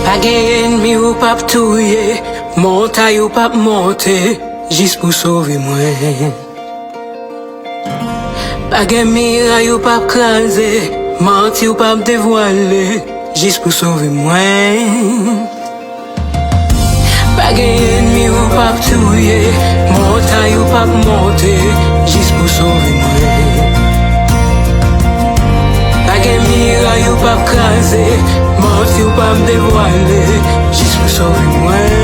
Pa gen enmi ou pap touye, montay ou pap monte, jis pou sauve mwen. Pa gen miray ou pap kraze, manti ou pap dévoile, jis pou sauve mwen. Pa gen enmi ou pap touye, montay ou pap monte, jis pou sauve mwen. Pa gen miray ou pap kraze, manti ou pap dévoile, jis pou sauve mwen.